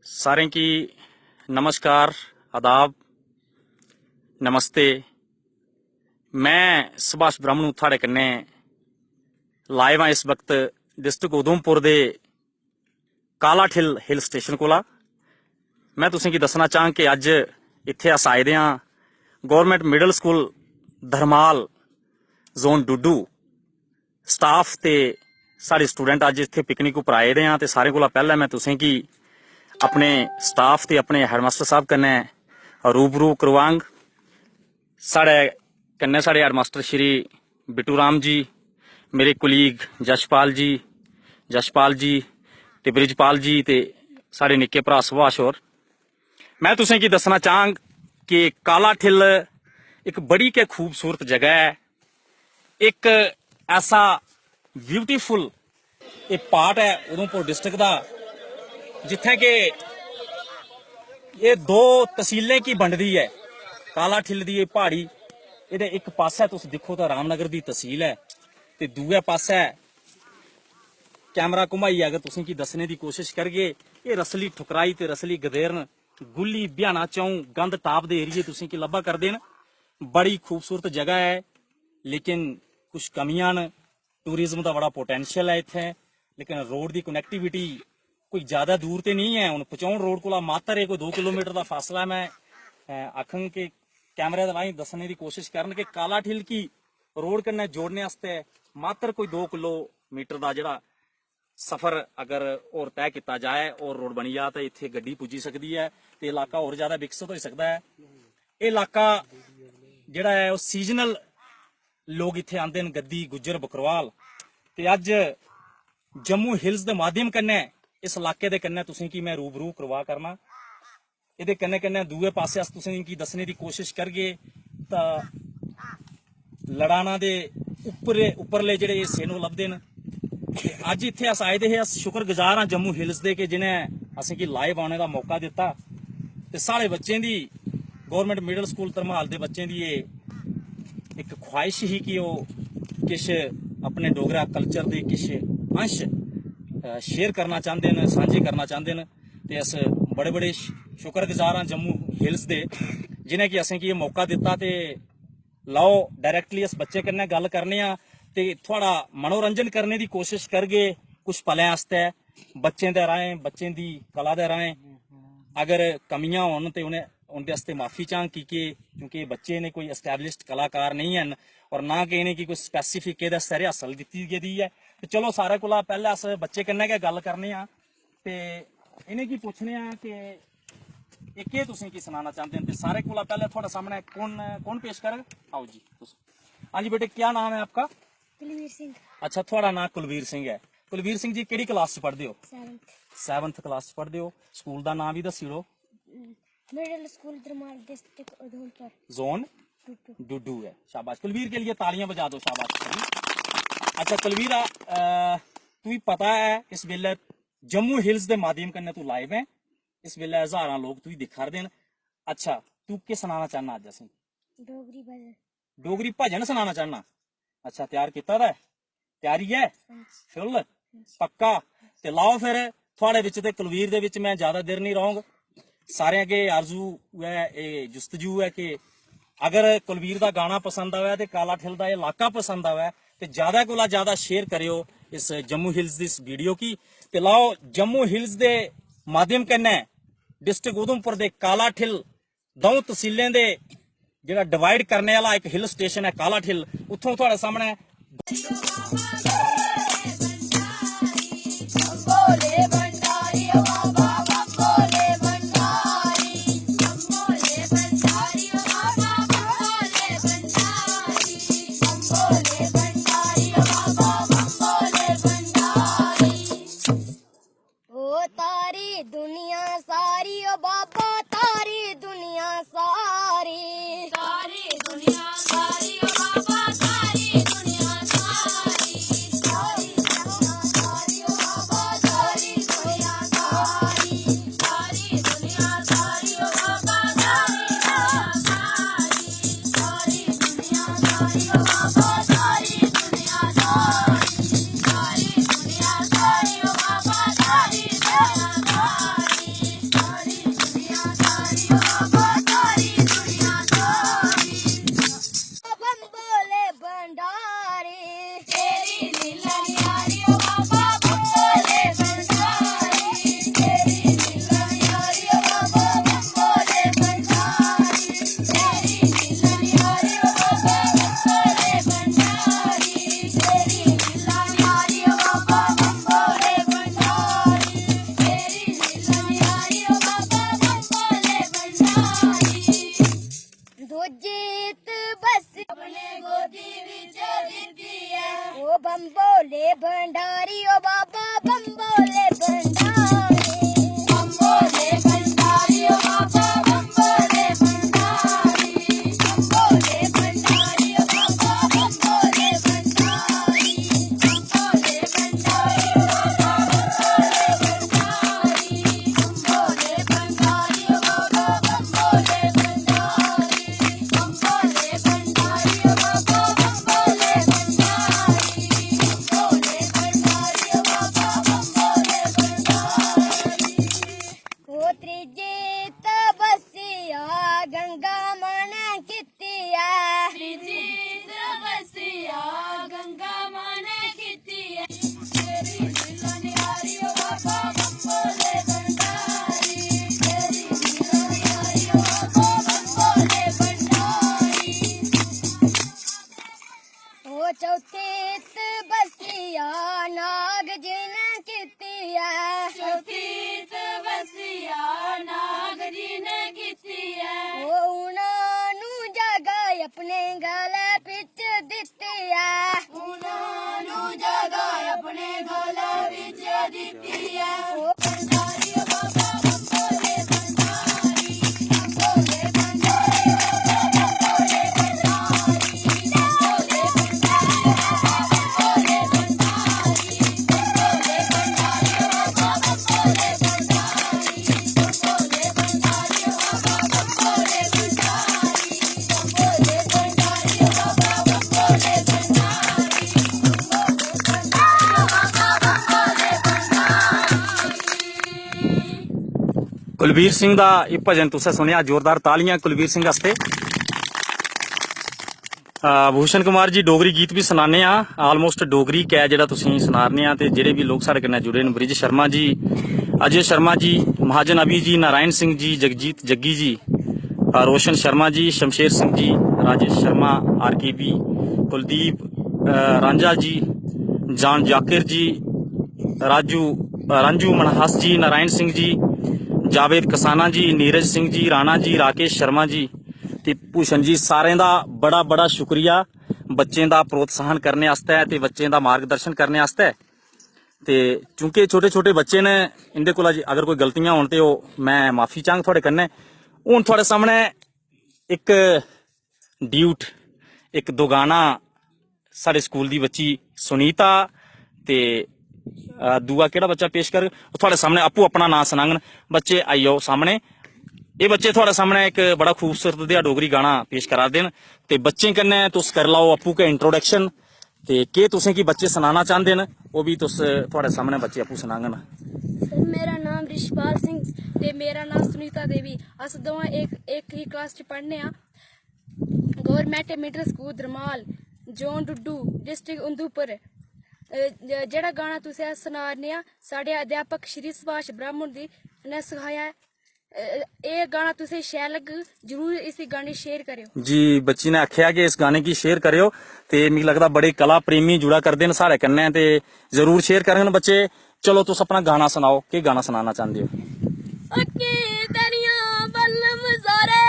सारें की नमस्कार, आदाब, नमस्ते। मैं सुभाष ब्रह्मणु थोड़े कन्ने लाइव हाँ इस वक्त डिस्ट्रिक्ट उधमपुर दे कालाठिल हिल स्टेशन कोला। मैं तुसें की दसना चाहां कि अज इत्थे अस आए दे हां government middle school Dharmal zone Dudu. Staff ते साढ़े स्टूडेंट अज इत्थे पिकनिक उपर आए दे हां ते सारें कोला पैहले मैं तुसें की अपने स्टाफ ते अपने हैडमास्टर साहब कन्नै रूबरू करवांग। साढ़े कन्नै साढ़े हैडमास्टर श्री बिट्टू राम जी, मेरे कुलीग जशपाल जी ते ब्रिजपाल जी ते साढ़े निक्के भरा सुभाष होर। मैं तुसें की दसना चाहांग कि कालाठिल एक बड़ी के खूबसूरत जगह है, एक ऐसा ब्यूटीफुल एक पार्ट है उधमपुर डिस्ट्रिक्ट का जिथे के ये दो तहसीलें की बनदी है। कालाठिल दी पहाड़ी ये एक पासा तुस देखो तो रामनगर दी तहसील है ते दूए पासा कैमरा घुमाई अगर तुसें की दसने की कोशिश करगे ये रसली ठुकराई ते रसली गदेरन गुल्ली ब्याना चौं गंद टाप दे एरिए तुसें की लब्भा कर देन। बड़ी खूबसूरत जगह है लेकिन कुछ कमियां न। टूरिज्म का बड़ा पोटेंशियल है इत्थे, लेकिन रोड की कनैक्टिविटी कोई ज्यादा दूर तो नहीं है। हुण पचौण रोड को मात्र कोई 2 किलोमीटर का फासला। मैं आखंग के कैमरे राही दसने की कोशिश करन कि कालाठिल की रोड कन्नै जोड़ने वास्ते मात्र कोई 2 किलोमीटर का जिहड़ा सफर अगर और तय किया जाए और रोड बनी जाए तो इत्थे गड्डी पुजी सकती है तो इलाका और ज्यादा विकसित हो सकता है। ये इलाका जिहड़ा है सीजनल लोग इत्थे आंदे न, गद्दी गुज्जर बकरवाल। ते अज जम्मू हिल्स के माध्यम कन्नै इस इलाके दे कन्नै तुसें की मैं रूबरू करवा करना। इहदे कन्नै कन्नै दूए पासे अस तुसें की दसने की कोशिश करगे तां लड़ाना दे उपरले जेहड़े सेनो लभदे न। अज इत्थे अस आए दे हे, अस शुक्रगुजार हाँ जम्मू हिल्स दे कि जिन्हें असें की लाइव आने का मौका दिता ते साढ़े बच्चें दी गौरमेंट मिडल स्कूल धरमाल दे बच्चें दी एक ख्वाहिश ही कि वो किश अपने डोगरा कल्चर दे किश अंश शेयर करना चाहते हैं, सांझे करना चाहते हैं। तो अस बड़े बड़े शुक्रगुजार हाँ जम्मू हिल्स दे जिन्हें कि असें की मौका दिता। तो लाओ डायरैक्टली अस बच्चे कन्नै गल करने आ ते थोड़ा मनोरंजन करने की कोशिश करगे कुछ पलें आस्ते। बच्चें दे राहें बच्चें दी कला दे राहें अगर कमियां होन तो उन्हें उनके वास्ते माफी चाह क्योंकि बच्चे ने कोई एस्टैबलिश्ड कलाकार नहीं हैं और ना कि इन्हें की कोई स्पैसीफिक रिहर्सल दी गेदी है। तो चलो सारे कोला पहले अस बच्चे कन्नै गै गल करने आ ते इन्हें की पुछने आ कि केह् तुसें की सुनाना चाहते हैं। तो सारे कोला पहले थोड़ा सामने कौन पेश करग? आओ जी। हाँ जी बेटे, क्या नाम है आपका? कुलवीर सिंह। अच्छा, थोड़ा नाम कुलवीर सिंह है। कुलवीर सिंह जी केड़ी क्लास च पढ़दे हो? 7th क्लास च पढ़दे हो। स्कूल का नाम भी दस्सी middle school Dharmal district Udhampur zone Dudu है। शाबाश, कुलवीर के लिए तालियां बजा दो, शाबाश। अच्छा कुलवीर, तू पता है इस वेले जम्मू हिल्स के माध्यम कन्नै तू लाइव है, इस वेले हजारां लोग तू दिखा रहे हैं। अच्छा, तू के सुनाना चाहना अज? असें डोगरी भजन सुनाना चाहना? अच्छा, तैयार किता दा? तैयारी है फुल पक्का? ते लाओ फिर थोड़े विच ते कुलवीर दे विच मैं ज्यादा देर नहीं रहूंगा। सारे अगे आरजू है, जुस्तजू है कि अगर कुलवीर का गाना पसंद आवे तो कालाठिल का इलाका पसंद आवे तो ज्यादा कोला ज्यादा शेयर करियो इस जम्मू हिल्स की इस वीडियो की। तो लाओ जम्मू हिल्स के माध्यम कन्नै डिस्ट्रिक्ट उधमपुर के कालाठिल दो तहसीलें दे जिहड़ा डिवाइड करने वाला एक हिल स्टेशन है कालाठिल, उत्थों थोड़े सामने दुनिया सारी ओ बाबा, तारी दुनिया सारी, तारी दुनिया सारी ओ बाबा, तारी दुनिया सारी। भंडारी ओ बाबा बम्बोले भंडारी बम्बोले भंडारी ओ बाबा बम्बोले भंडारी बम्बोले भंडारी ओ बाबा बम्बोले भंडारी बम्बोले भंडारी ओ बाबा बम्बोले भंडारी बम्बोले भंडारी ओ बाबा बम्बोले भंडारी बम्बोले भंडारी ओ बाबा बम्बोले भंडारी बम्बोले भंडारी ओ बाबा बम्बोले भंडारी ओ त्रिजीत बसिया गंगा मन कितिया त्रिजीत बसिया गंगा मन कितिया तेरी लीला निहारी ओ बाबा बम्बोले भंडारी तेरी लीला निहारी ओ बाबा बम्बोले भंडारी ओ चौथीत बसिया नाग जिन कितिया चौथीत बसिया नाग जिन कितिया ओ उनानू जगह अपने गले पिच दितिया उनानू जगह अपने गले पिच दितिया ओ भंडारी ओ बाबा बम्बोले भंडारी बम्बोले भंडारी ओ बाबा बम्बोले भंडारी बम्बोले भंडारी ओ बाबा बम्बोले भंडारी बम्बोले भंडारी ओ बाबा बम्बोले भंडारी बम्बोले भंडारी ओ बाबा बम्बोले भंडारी बम्बोले भंडारी ओ बाबा बम्बोले भंडारी ਕੁਲਬੀਰ ਸਿੰਘ ਦਾ ਇਹ ਭਜਨ ਤੁਸੀਂ ਸੁਣਿਆ, ਜ਼ੋਰਦਾਰ ਤਾਲੀਆਂ ਕੁਲਬੀਰ ਸਿੰਘ ਵਾਸਤੇ। ਭੂਸ਼ਣ ਕੁਮਾਰ ਜੀ ਡੋਗਰੀ ਗੀਤ ਵੀ ਸੁਣਾਉਂਦੇ ਆ, ਆਲਮੋਸਟ ਡੋਗਰੀ ਕੈ ਜਿਹੜਾ ਤੁਸੀਂ ਸੁਣਾਉਂਦੇ ਆ। ਤੇ ਜਿਹੜੇ ਵੀ ਲੋਕ ਸਾਡੇ ਨਾਲ ਜੁੜੇ ਨੇ, ਬ੍ਰਿਜ ਸ਼ਰਮਾ ਜੀ, ਅਜੇ ਸ਼ਰਮਾ ਜੀ, ਮਹਾਜਨ ਅਭੀ ਜੀ, ਨਾਰਾਇਣ ਸਿੰਘ ਜੀ, ਜਗਜੀਤ ਜੱਗੀ ਜੀ, ਰੋਸ਼ਨ ਸ਼ਰਮਾ ਜੀ, ਸ਼ਮਸ਼ੇਰ ਸਿੰਘ ਜੀ, ਰਾਜੇਸ਼ ਸ਼ਰਮਾ, ਆਰਕੇਬੀ, ਕੁਲਦੀਪ, ਰਾਂਝਾ ਜੀ, ਜਾਨ ਜਾਕਿਰ ਜੀ, ਰਾਂਝੂ ਮਨਹਾਸ ਜੀ, ਨਾਰਾਇਣ ਸਿੰਘ ਜੀ, ਜਾਵੇਦ ਕਸਾਨਾ ਜੀ, ਨੀਰਜ ਸਿੰਘ ਜੀ, ਰਾਣਾ ਜੀ, ਰਾਕੇਸ਼ ਸ਼ਰਮਾ ਜੀ ਤੇ ਭੂਸ਼ਣ ਜੀ, ਸਾਰਿਆਂ ਦਾ ਬੜਾ ਬੜਾ ਸ਼ੁਕਰੀਆ ਬੱਚੇ ਦਾ ਪ੍ਰੋਤਸਾਹਨ ਕਰਨੇ ਵਾਸਤੇ ਤੇ ਬੱਚੇ ਦਾ ਮਾਰਗਦਰਸ਼ਨ ਕਰਨੇ ਵਾਸਤੇ। ਤੇ ਚੂੰਕਿ ਛੋਟੇ ਛੋਟੇ ਬੱਚੇ ਨੇ, ਇਹਦੇ ਕੋਲ ਅਗਰ ਕੋਈ ਗਲਤੀਆਂ ਹੋਣ ਤੇ ਉਹ ਮੈਂ ਮਾਫੀ ਚਾਹੰਗ ਤੁਹਾਡੇ ਕੰਨੇ। ਹੁਣ ਤੁਹਾਡੇ ਸਾਹਮਣੇ ਇੱਕ ਡਿਊਟ, ਇੱਕ ਦੋ ਗਾਣਾ ਸਾਡੇ ਸਕੂਲ ਦੀ ਬੱਚੀ ਸੁਨੀਤਾ ਤੇ ਦੂਆ ਕਿਹੜਾ ਬੱਚਾ ਪੇਸ਼ ਕਰ ਤੁਹਾਡੇ ਸਾਹਮਣੇ ਆਪੂ ਆਪਣਾ ਨਾਂ ਸੁਣਾਂਗਣ। ਬੱਚੇ ਆਈਓ ਸਾਹਮਣੇ। ਇਹ ਬੱਚੇ ਤੁਹਾਡੇ ਸਾਹਮਣੇ ਇੱਕ ਬੜਾ ਖੂਬਸੂਰਤ ਜਿਹਾ ਡੋਗਰੀ ਗਾਣਾ ਪੇਸ਼ ਕਰਾ ਦੇਣ ਤੇ ਬੱਚੇ कन्नै तुस कर लाओ आपू के इंट्रोडक्शन ते के तुसें की बच्चे सुनाना चाहते हैं वो भी तुस थोड़े सामने बच्चे आपू सुनांगन। सर मेरा नाम रिशपाल सिंह ते मेरा नाम सुनीता देवी। अस दोवें एक ही क्लास च पढ़ने आ। Government middle school Dharmal, zone Duddu, district Udhampur. जेड़ा गाना तुसें अस सुनाने आ, साढ़े अध्यापक श्री सुभाष ब्राह्मण जी ने सिखाया है। ਇਹ ਗਾਣਾ ਤੁਸੀਂ ਸ਼ੇਅਰ ਲੱਗ ਜਰੂਰ ਇਸੇ ਗਾਣੇ ਸ਼ੇਅਰ ਕਰਿਓ ਜੀ। ਬੱਚੀ ਨੇ ਆਖਿਆ ਕਿ ਇਸ ਗਾਣੇ की शेयर करियो ਤੇ ਮੈਨੂੰ ਲੱਗਦਾ बड़े कला प्रेमी जुड़ा करते हैं सारे कन्ने ते जरूर शेयर करन बच्चे। चलो तुस अपना गाना सुनाओ, के गाना सुनाना चाहते हो? अक्की दरिया बलम सारे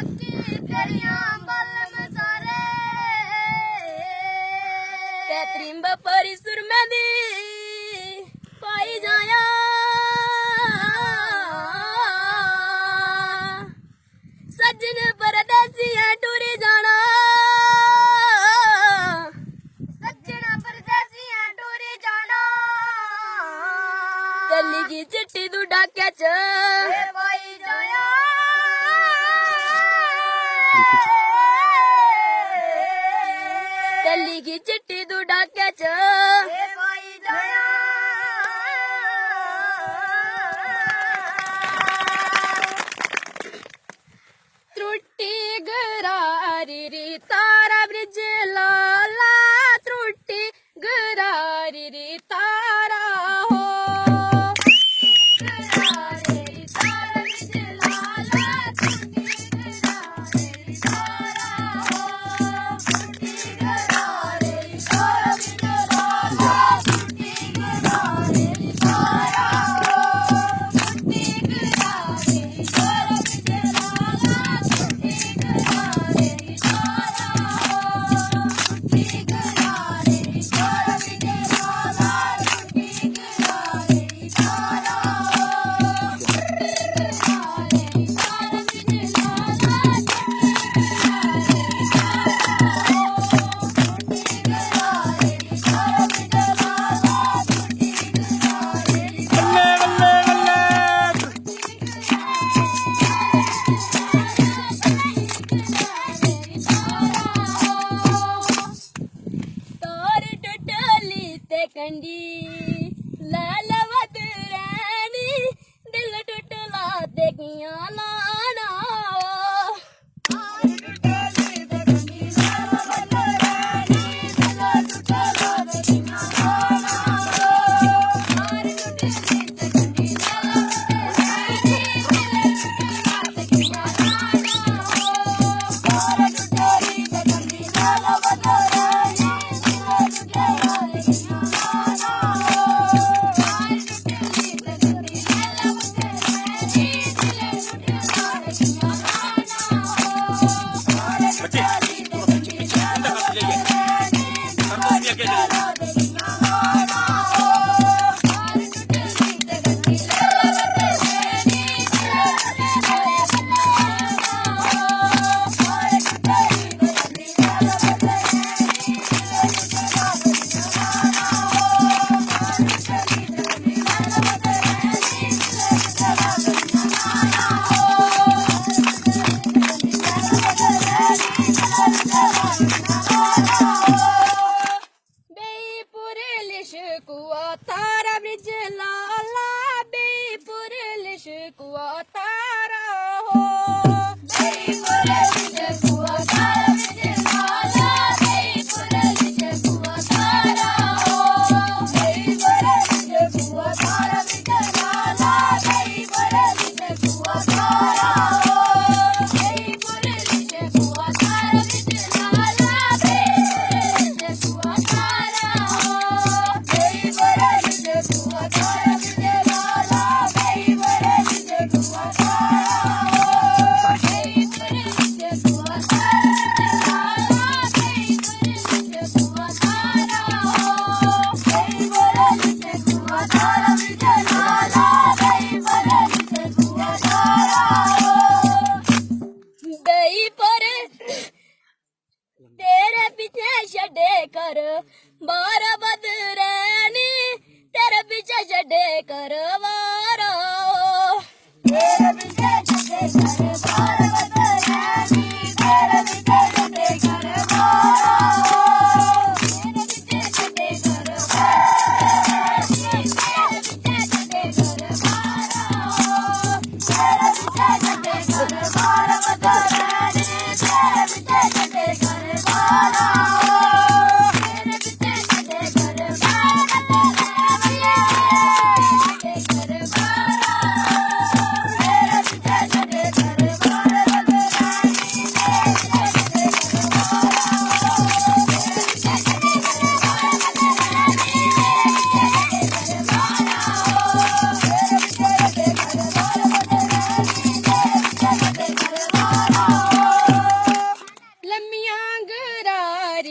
अक्की दरिया बलम सारे ते त्रिंब परी सुरमे दी पाई जाया सज्जन परदेसी है टुरी जाना सज्जन परदेसी है टुरी जाना कली की चिट्ठी तू डाके च पाई जाया कली की चिट्ठी तू डाके च पाई जाया त्रुटि गरारी री तारा ब्रिज लाला त्रुटि गरारी री तारा हो गरारी री तारा ब्रिज लाला त्रुटि गरारी री तारा हो त्रुटि गरारी री तारा ब्रिज लाला त्रुटि गरारी दे कंडी लाल वत रैनी दिल टुटला दे किया लाना कुआ तारा ब्रिज लाला बेपुर लिश कुआ तारा हो बेपुर लिश कुआ तारा ब्रिज लाला बेपुर लिश कुआ तारा हो बेपुर लिश कुआ तारा ब्रिज लाला बेपुर लिश कुआ तारा हो बेपुर लिश कुआ तारा ब्रिज लाला बेपुर लिश कुआ तारा हो तेरे पीछे छड़े कर बार बदरैनी तेरे पीछे छड़े कर